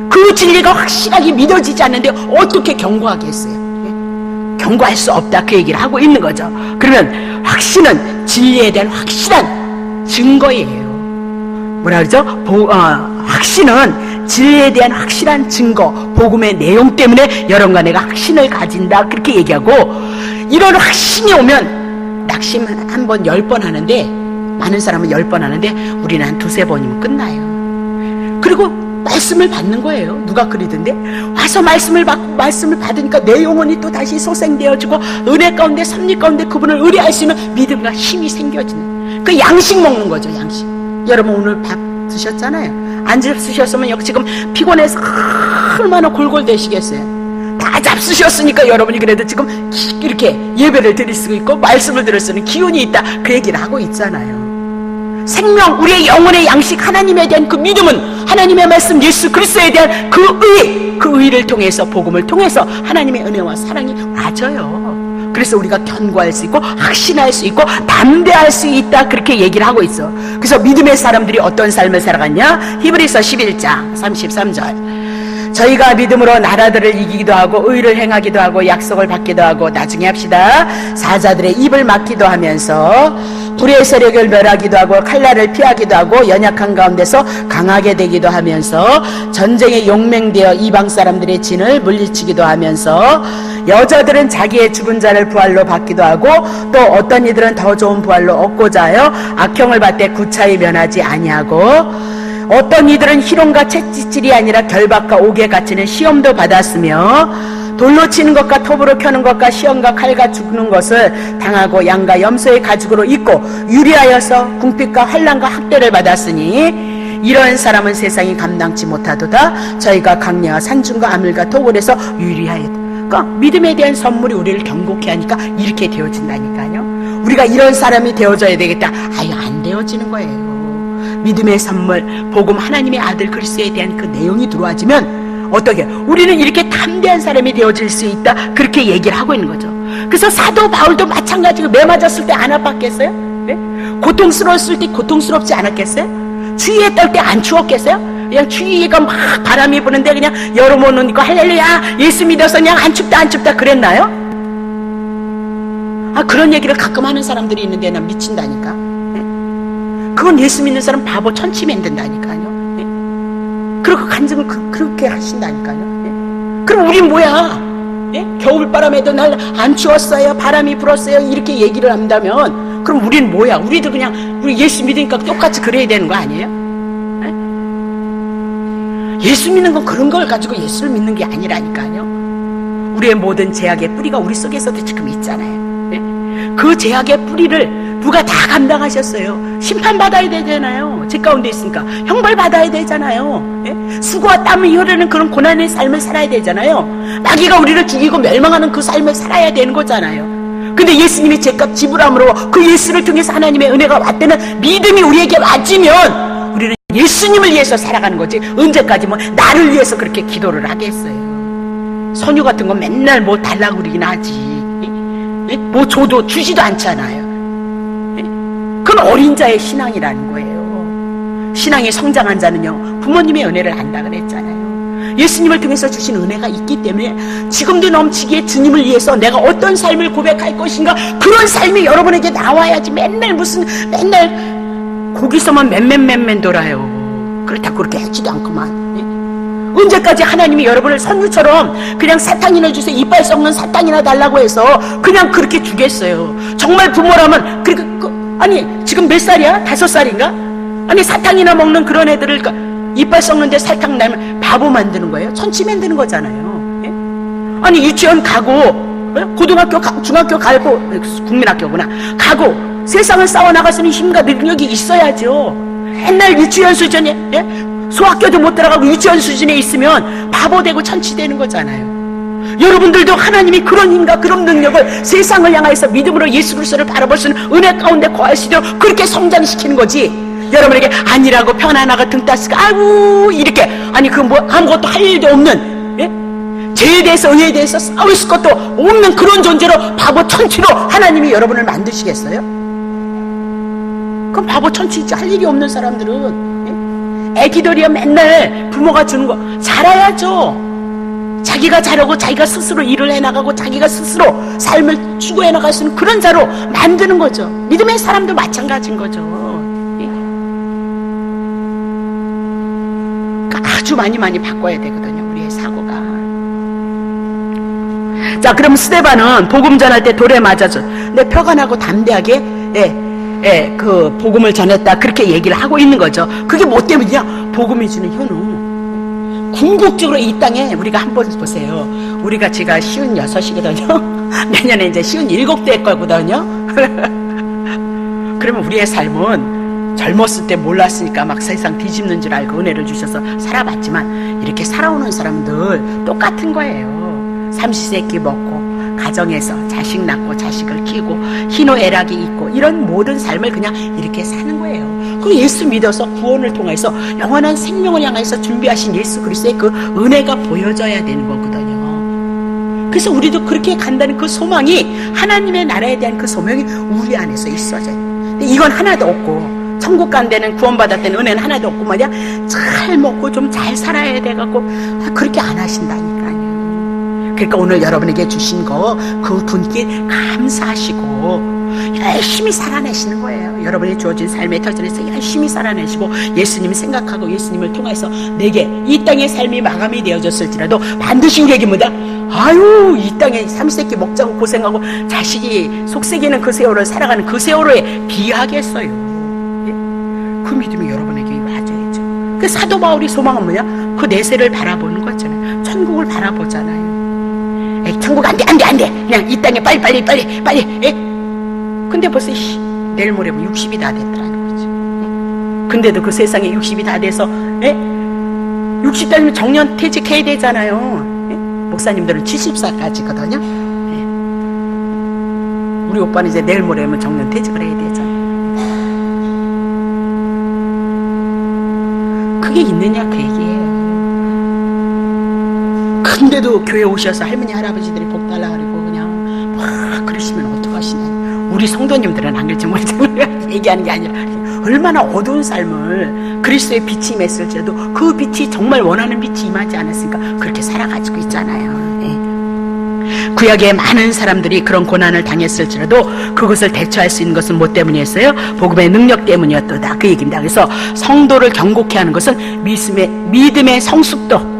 그 진리가 확실하게 믿어지지 않는데 어떻게 견고하겠어요? 견고할 수 없다. 그 얘기를 하고 있는 거죠. 그러면 확신은 진리에 대한 확실한 증거예요. 뭐라 그러죠? 확신은 진리에 대한 확실한 증거, 복음의 내용 때문에 여러분과 내가 확신을 가진다. 그렇게 얘기하고, 이런 확신이 오면 낙심 한 번, 10번 하는데, 많은 사람은 10번 하는데 우리는 한 2-3번이면 끝나요. 그리고 말씀을 받는 거예요. 누가 그러던데? 와서 말씀을 받으니까 내 영혼이 또 다시 소생되어지고 은혜 가운데, 섭리 가운데 그분을 의뢰할 수 있는 믿음과 힘이 생겨지는, 그 양식 먹는 거죠. 양식. 여러분 오늘 밥 드셨잖아요. 안 잡수셨으면 여기 지금 피곤해서 얼마나 골골대시겠어요. 다 잡수셨으니까 여러분이 그래도 지금 이렇게 예배를 드릴 수 있고 말씀을 들을 수 있는 기운이 있다. 그 얘기를 하고 있잖아요. 생명, 우리의 영혼의 양식, 하나님에 대한 그 믿음은 하나님의 말씀, 예수 그리스도에 대한 그 의를 통해서, 복음을 통해서 하나님의 은혜와 사랑이 와져요. 그래서 우리가 견고할 수 있고 확신할 수 있고 담대할 수 있다. 그렇게 얘기를 하고 있어. 그래서 믿음의 사람들이 어떤 삶을 살아갔냐? 히브리서 11장 33절. 저희가 믿음으로 나라들을 이기기도 하고 의를 행하기도 하고 약속을 받기도 하고, 나중에 합시다. 사자들의 입을 막기도 하면서 불의 세력을 멸하기도 하고 칼날을 피하기도 하고 연약한 가운데서 강하게 되기도 하면서 전쟁에 용맹되어 이방 사람들의 진을 물리치기도 하면서 여자들은 자기의 죽은 자를 부활로 받기도 하고 또 어떤 이들은 더 좋은 부활로 얻고자 하여 악형을 받되 구차히 면하지 아니하고 어떤 이들은 희롱과 채찍질이 아니라 결박과 옥에 갇히는 시험도 받았으며 돌로 치는 것과 톱으로 켜는 것과 시험과 칼과 죽는 것을 당하고 양과 염소의 가죽으로 입고 유리하여서 궁핍과 환난과 학대를 받았으니 이런 사람은 세상이 감당치 못하도다. 저희가 강야와 산중과 아물과 토굴에서 유리하였다. 그러니까 믿음에 대한 선물이 우리를 경고케 하니까 이렇게 되어진다니까요. 우리가 이런 사람이 되어져야 되겠다. 아유, 안 되어지는 거예요. 믿음의 선물, 복음, 하나님의 아들 그리스도에 대한 그 내용이 들어와지면 어떻게 우리는 이렇게 담대한 사람이 되어질 수 있다, 그렇게 얘기를 하고 있는 거죠. 그래서 사도 바울도 마찬가지로 매 맞았을 때 안 아팠겠어요? 네? 고통스러웠을 때 고통스럽지 않았겠어요? 추위에 떨 때 안 추웠겠어요? 그냥 추위가 막 바람이 부는데 그냥 여름 오는 거 할렐루야 예수 믿어서 그냥 안 춥다 그랬나요? 아, 그런 얘기를 가끔 하는 사람들이 있는데 난 미친다니까. 네? 그건 예수 믿는 사람 바보 천치 만든다니까요. 네? 그리고 간증을 그렇게 하신다니까요. 네? 그럼 우린 뭐야? 네? 겨울바람에도 날 안 추웠어요, 바람이 불었어요, 이렇게 얘기를 한다면 그럼 우린 뭐야? 우리도 그냥 우리 예수 믿으니까 똑같이 그래야 되는 거 아니에요? 네? 예수 믿는 건 그런 걸 가지고 예수를 믿는 게 아니라니까요. 우리의 모든 제약의 뿌리가 우리 속에서도 지금 있잖아요. 네? 그 제약의 뿌리를 누가 다 감당하셨어요. 심판받아야 되잖아요. 제 가운데 있으니까 형벌받아야 되잖아요. 네? 수고와 땀이 흐르는 그런 고난의 삶을 살아야 되잖아요. 마귀가 우리를 죽이고 멸망하는 그 삶을 살아야 되는 거잖아요. 근데 예수님이 죄값 지불함으로 그 예수를 통해서 하나님의 은혜가 왔다는 믿음이 우리에게 와지면 우리는 예수님을 위해서 살아가는 거지, 언제까지 뭐 나를 위해서 그렇게 기도를 하겠어요. 선유 같은 건 맨날 뭐 달라고 그러긴 하지, 뭐 줘도 주지도 않잖아요. 그건 어린 자의 신앙이라는 거예요. 신앙이 성장한 자는요, 부모님의 은혜를 안다 그랬잖아요. 예수님을 통해서 주신 은혜가 있기 때문에 지금도 넘치기에 주님을 위해서 내가 어떤 삶을 고백할 것인가, 그런 삶이 여러분에게 나와야지. 맨날 거기서만 맨맨 돌아요. 그렇다고 그렇게 하지도 않구만. 언제까지 하나님이 여러분을 선유처럼 그냥 사탕이나 주세요, 이빨 썩는 사탕이나 달라고 해서 그냥 그렇게 주겠어요? 정말 부모라면 아니 지금 몇 살이야? 5살인가? 아니 사탕이나 먹는 그런 애들을 이빨 썩는데 설탕 나면 바보 만드는 거예요? 천치 만드는 거잖아요. 예? 아니 유치원 가고 고등학교 중학교 가고 국민학교구나 가고 세상을 싸워나가서는 힘과 능력이 있어야죠. 맨날 유치원 수준에, 예? 소학교도 못 들어가고 유치원 수준에 있으면 바보 되고 천치 되는 거잖아요. 여러분들도 하나님이 그런 힘과 그런 능력을 세상을 향해서 믿음으로 예수 그리스도를 바라볼 수 있는 은혜 가운데 거할 수 있도록 그렇게 성장시키는 거지. 여러분에게 아니라고 편안하고 등 따스고 아이고 이렇게, 아니 그 뭐 아무것도 할 일도 없는, 예? 죄에 대해서 의에 대해서 싸울 것도 없는 그런 존재로 바보 천치로 하나님이 여러분을 만드시겠어요? 그럼 바보 천치지. 할 일이 없는 사람들은, 예? 애기들이야 맨날 부모가 주는 거 잘해야죠. 자기가 잘하고 자기가 스스로 일을 해나가고 자기가 스스로 삶을 추구해 나갈 수 있는 그런 자로 만드는 거죠. 믿음의 사람도 마찬가지인 거죠. 아주 많이 바꿔야 되거든요, 우리의 사고가. 자, 그럼 스데반은 복음 전할 때 돌에 맞아서 내 표가 나고 담대하게 그 복음을 전했다, 그렇게 얘기를 하고 있는 거죠. 그게 뭐 때문이냐? 복음이 주는 효능. 궁극적으로 이 땅에 우리가 한번 보세요. 우리가 제가 56이거든요. 내년에 이제 57 될 거거든요. 그러면 우리의 삶은 젊었을 때 몰랐으니까 막 세상 뒤집는 줄 알고 은혜를 주셔서 살아봤지만 이렇게 살아오는 사람들 똑같은 거예요. 삼시세끼 먹고 가정에서 자식 낳고 자식을 키우고 희노애락이 있고 이런 모든 삶을 그냥 이렇게 사는 거예요. 그 예수 믿어서 구원을 통해서 영원한 생명을 향해서 준비하신 예수 그리스도의 그 은혜가 보여져야 되는 거거든요. 그래서 우리도 그렇게 간다는 그 소망이, 하나님의 나라에 대한 그 소명이 우리 안에서 있어져요. 근데 이건 하나도 없고, 천국 간 데는 구원받았다는 은혜는 하나도 없고 말이야, 잘 먹고 좀 잘 살아야 돼갖고 그렇게 안 하신다니까요. 그러니까 오늘 여러분에게 주신 거 그 분께 감사하시고 열심히 살아내시는 거예요. 여러분이 주어진 삶의 터전에서 열심히 살아내시고 예수님 생각하고 예수님을 통해서 내게 이 땅의 삶이 마감이 되어졌을지라도 반드시 우리에게 뭐다? 아유, 이 땅에 삼시세끼 먹자고 고생하고 자식이 속썩이는 그 세월을 살아가는 그 세월에 비하겠어요. 예? 그 믿음이 여러분에게 와줘야죠. 그 사도 바울이 소망은 뭐냐? 그 내세를 바라보는 거잖아요. 천국을 바라보잖아요. 에이, 천국 안 돼. 그냥 이 땅에 빨리. 예? 근데 벌써 내일 모레면 60이 다 됐더라는 거지. 예? 근데도 그 세상에 60이 다 돼서, 예? 60 되면 정년 퇴직해야 되잖아요. 예? 목사님들은 70살까지거든요. 우리 오빠는 이제 내일 모레면 정년 퇴직을 해야 되잖아. 그게 있느냐 그 얘기예요. 근데도 교회 오셔서 할머니 할아버지들이 복 달라 그러고 그냥 막 그러시면 어떡하시냐. 우리 성도님들은 안 그럴지 모르지만 얘기하는 게 아니라 얼마나 어두운 삶을 그리스도의 빛이 임했을지라도 그 빛이 정말 원하는 빛이 임하지 않았으니까 그렇게 살아가지고 있잖아요. 구약에 많은 사람들이 그런 고난을 당했을지라도 그것을 대처할 수 있는 것은 뭐 때문이었어요? 복음의 능력 때문이었다. 그 얘기입니다. 그래서 성도를 견고케 하는 것은 믿음의 성숙도,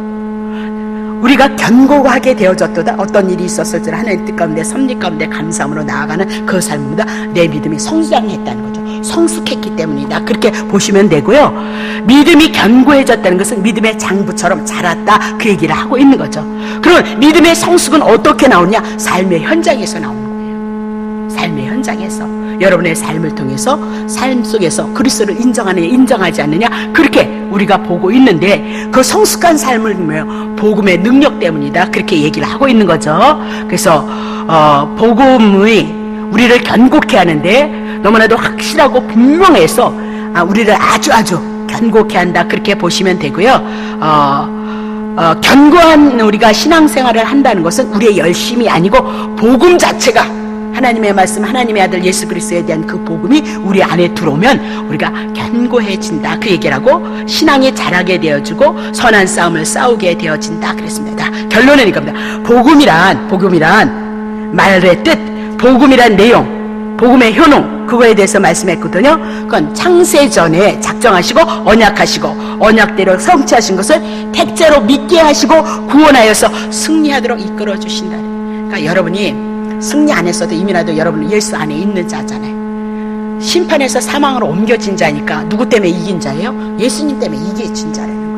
우리가 견고하게 되어졌도다. 어떤 일이 있었을지라 하나님 뜻 가운데 섭리 가운데 감사함으로 나아가는 그 삶보다 내 믿음이 성장했다는 거죠. 성숙했기 때문이다. 그렇게 보시면 되고요. 믿음이 견고해졌다는 것은 믿음의 장부처럼 자랐다. 그 얘기를 하고 있는 거죠. 그러면 믿음의 성숙은 어떻게 나오냐? 삶의 현장에서 나오는 거예요. 삶의 현장에서, 여러분의 삶을 통해서, 삶 속에서 그리스도를 인정하느냐 인정하지 않느냐 그렇게 우리가 보고 있는데, 그 성숙한 삶을 보면 복음의 능력 때문이다. 그렇게 얘기를 하고 있는 거죠. 그래서 복음이 우리를 견고케 하는데 너무나도 확실하고 분명해서 우리를 아주 견고케 한다. 그렇게 보시면 되고요. 견고한 우리가 신앙생활을 한다는 것은 우리의 열심이 아니고 복음 자체가, 하나님의 말씀, 하나님의 아들 예수 그리스도에 대한 그 복음이 우리 안에 들어오면 우리가 견고해진다. 그 얘기를 하고 신앙이 자라게 되어주고 선한 싸움을 싸우게 되어진다. 그랬습니다. 결론은 이겁니다. 복음이란 말의 뜻, 복음이란 내용, 복음의 효능, 그거에 대해서 말씀했거든요. 그건 창세전에 작정하시고 언약대로 성취하신 것을 택자로 믿게 하시고 구원하여서 승리하도록 이끌어 주신다. 그러니까 여러분이 승리 안 했어도 이미라도 여러분은 예수 안에 있는 자잖아요. 심판에서 사망으로 옮겨진 자니까 누구 때문에 이긴 자예요? 예수님 때문에 이겨진 자라는 거예요.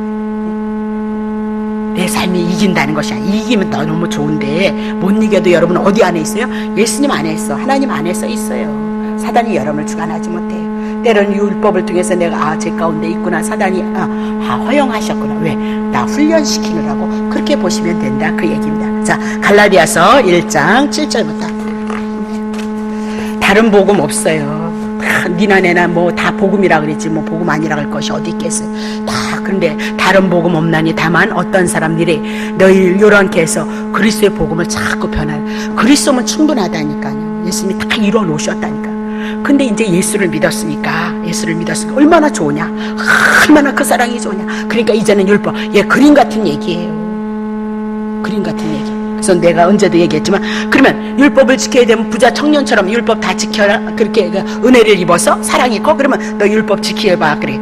내 삶이 이긴다는 것이 아니야. 이기면 너무 좋은데 못 이겨도 여러분은 어디 안에 있어요? 예수님 안에 있어. 하나님 안에서 있어요. 사단이 여러분을 주관하지 못해요. 때로는 율법을 통해서 내가 제 가운데 있구나. 사단이 허용하셨구나. 왜? 나 훈련시키느라고. 그렇게 보시면 된다. 그 얘기입니다. 자, 갈라디아서 1장 7절부터. 다른 복음 없어요. 니나 내나 뭐 다 복음이라 그랬지 뭐 복음 아니라 할 것이 어디 있겠어요. 다 그런데 다른 복음 없나니 다만 어떤 사람들이 너희 요렇게 해서 그리스도의 복음을 자꾸 변하는, 그리스도면 충분하다니까요. 예수님이 다 이루어 놓으셨다니까. 근데 이제 예수를 믿었으니까 얼마나 좋으냐, 얼마나 그 사랑이 좋으냐. 그러니까 이제는 율법, 그림 같은 얘기예요. 그림 같은 얘기. 그래서 내가 언제도 얘기했지만, 그러면 율법을 지켜야 되면 부자 청년처럼 율법 다 지켜라. 그렇게 은혜를 입어서 사랑 있고, 그러면 너 율법 지켜봐. 그래.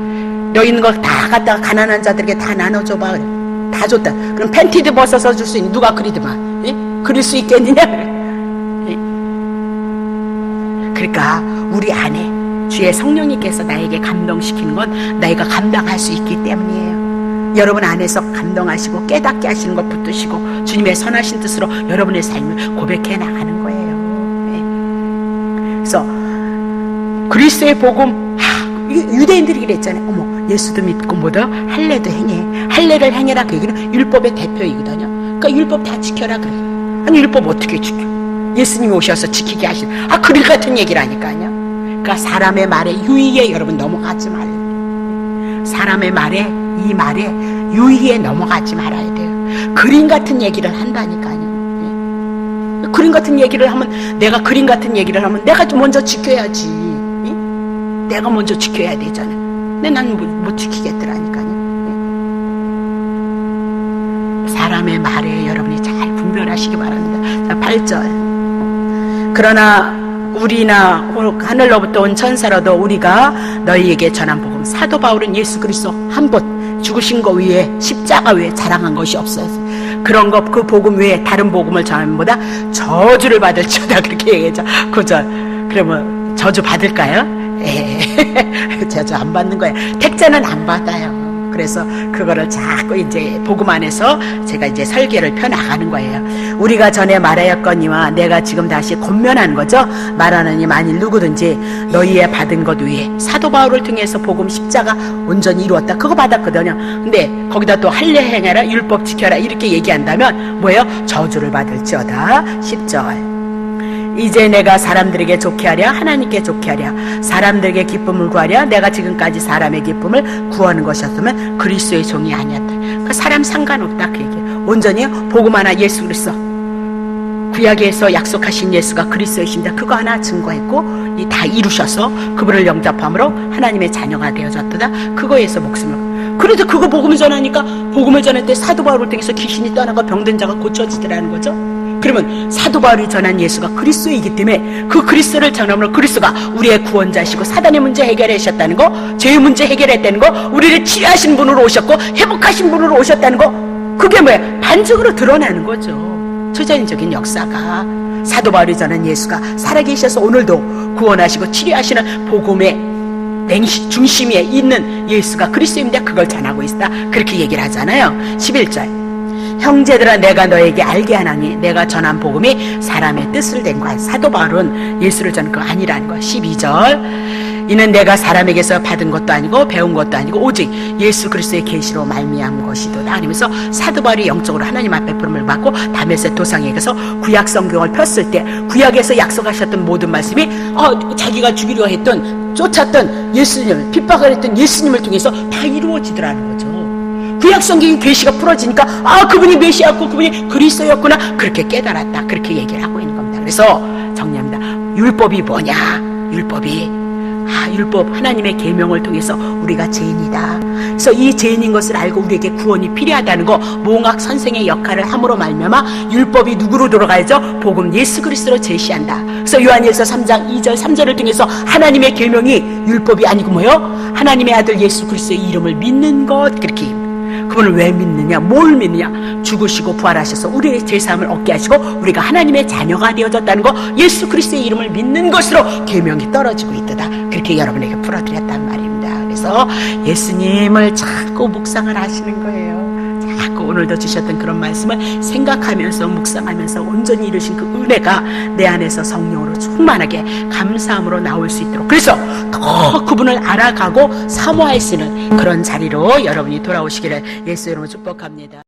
너 있는 거 다 갖다가 가난한 자들에게 다 나눠줘봐. 그래. 다 줬다. 그럼 팬티도 벗어서 줄 수 있는, 누가 그리더만. 예? 그릴 수 있겠느냐? 그래. 예? 그러니까 우리 안에 주의 성령님께서 나에게 감동시키는 건 내가 감당할 수 있기 때문이에요. 여러분 안에서 감동하시고 깨닫게 하시는 것 붙드시고 주님의 선하신 뜻으로 여러분의 삶을 고백해 나가는 거예요. 네. 그래서 그리스도의 복음, 유대인들이 그랬잖아요. 어머, 예수도 믿고 뭐도 할례도 행해. 할례를 행해라. 그 얘기는 율법의 대표이거든요. 그러니까 율법 다 지켜라 그래. 아니 율법 어떻게 지켜? 예수님이 오셔서 지키게 하신, 그릴 같은 얘기라니까요. 그러니까 사람의 말에 유의에 여러분 넘어가지 말아요. 사람의 말에, 이 말에 유의에 넘어가지 말아야 돼요. 그림 같은 얘기를 한다니까요. 그림 같은 얘기를 하면, 내가 그림 같은 얘기를 하면 내가 먼저 지켜야지. 내가 먼저 지켜야 되잖아요. 근데 난 못 지키겠더라니까요. 사람의 말에 여러분이 잘 분별하시기 바랍니다. 자, 8절. 그러나 우리나 하늘로부터 온 천사로도 우리가 너희에게 전한 복음, 사도 바울은 예수 그리스도 한 분 죽으신 거 위에, 십자가 위에 자랑한 것이 없었어요. 그런 것, 그 복음 외에 다른 복음을 전함보다 저주를 받을지어다. 그렇게 얘기하죠. 9절. 그러면 저주 받을까요? 저주 안 받는 거예요. 택자는 안 받아요. 그래서 그거를 자꾸 이제 복음 안에서 제가 이제 설계를 펴나가는 거예요. 우리가 전에 말하였거니와 내가 지금 다시 권면하는 거죠. 말하느니 만일 누구든지 너희의 받은 것 위에 사도 바울을 통해서 복음 십자가 온전히 이루었다. 그거 받았거든요. 근데 거기다 또 할례 행해라, 율법 지켜라 이렇게 얘기한다면 뭐예요? 저주를 받을지어다. 10절. 이제 내가 사람들에게 좋게 하랴 하나님께 좋게 하랴 사람들에게 기쁨을 구하랴 내가 지금까지 사람의 기쁨을 구하는 것이었으면 그리스도의 종이 아니었다. 그 사람 상관없다 그 얘기예요. 온전히 복음 하나 예수 그리스도 구약에서 약속하신 예수가 그리스도이십니다. 그거 하나 증거했고 다 이루셔서 그분을 영접함으로 하나님의 자녀가 되어졌다. 그거에서 목숨을 그래도 그거 복음을 전하니까 복음을 전할 때 사도 바울을 통해서 귀신이 떠나고 병든 자가 고쳐지더라는 거죠. 그러면 사도 바울이 전한 예수가 그리스도이기 때문에 그 그리스도를 전함으로 그리스도가 우리의 구원자시고 사단의 문제 해결하셨다는 거, 죄의 문제 해결했다는 거, 우리를 치료하신 분으로 오셨고 회복하신 분으로 오셨다는 거, 그게 뭐야? 반증으로 드러나는 거죠. 초자연적인 역사가 사도 바울이 전한 예수가 살아계셔서 오늘도 구원하시고 치료하시는 복음의 중심에 있는 예수가 그리스도입니다. 그걸 전하고 있다. 그렇게 얘기를 하잖아요. 11절. 형제들아 내가 너에게 알게 하나니 내가 전한 복음이 사람의 뜻을 낸 거야. 사도 바울은 예수를 전한 거 아니라는 거야. 12절. 이는 내가 사람에게서 받은 것도 아니고 배운 것도 아니고 오직 예수 그리스도의 계시로 말미암은 것이도다. 아니면서 사도 바울이 영적으로 하나님 앞에 부름을 받고 다메섹 도상에게서 구약 성경을 폈을 때 구약에서 약속하셨던 모든 말씀이 자기가 죽이려 했던 쫓았던 예수님을 핍박을 했던 예수님을 통해서 다 이루어지더라는 거죠. 구약 성경의 계시가 풀어지니까 그분이 메시아였고 그분이 그리스도였구나 그렇게 깨달았다. 그렇게 얘기를 하고 있는 겁니다. 그래서 정리합니다. 율법이 뭐냐? 율법 하나님의 계명을 통해서 우리가 죄인이다. 그래서 이 죄인인 것을 알고 우리에게 구원이 필요하다는 거 몽학 선생의 역할을 함으로 말미암아 율법이 누구로 돌아가야죠? 복음 예수 그리스도로 제시한다. 그래서 요한일서 3장 2절 3절을 통해서 하나님의 계명이 율법이 아니고 뭐요? 하나님의 아들 예수 그리스도의 이름을 믿는 것. 그렇게 그분을 왜 믿느냐? 뭘 믿느냐? 죽으시고 부활하셔서 우리의 죄사함을 얻게 하시고 우리가 하나님의 자녀가 되어졌다는 거 예수 그리스도의 이름을 믿는 것으로 계명이 떨어지고 있다. 그렇게 여러분에게 풀어드렸단 말입니다. 그래서 예수님을 자꾸 묵상을 하시는 거예요. 자꾸 오늘도 주셨던 그런 말씀을 생각하면서 묵상하면서 온전히 이루신 그 은혜가 내 안에서 성령으로 충만하게 감사함으로 나올 수 있도록 그래서 더 그분을 알아가고 사모할 수 있는 그런 자리로 여러분이 돌아오시기를 예수 이름으로 축복합니다.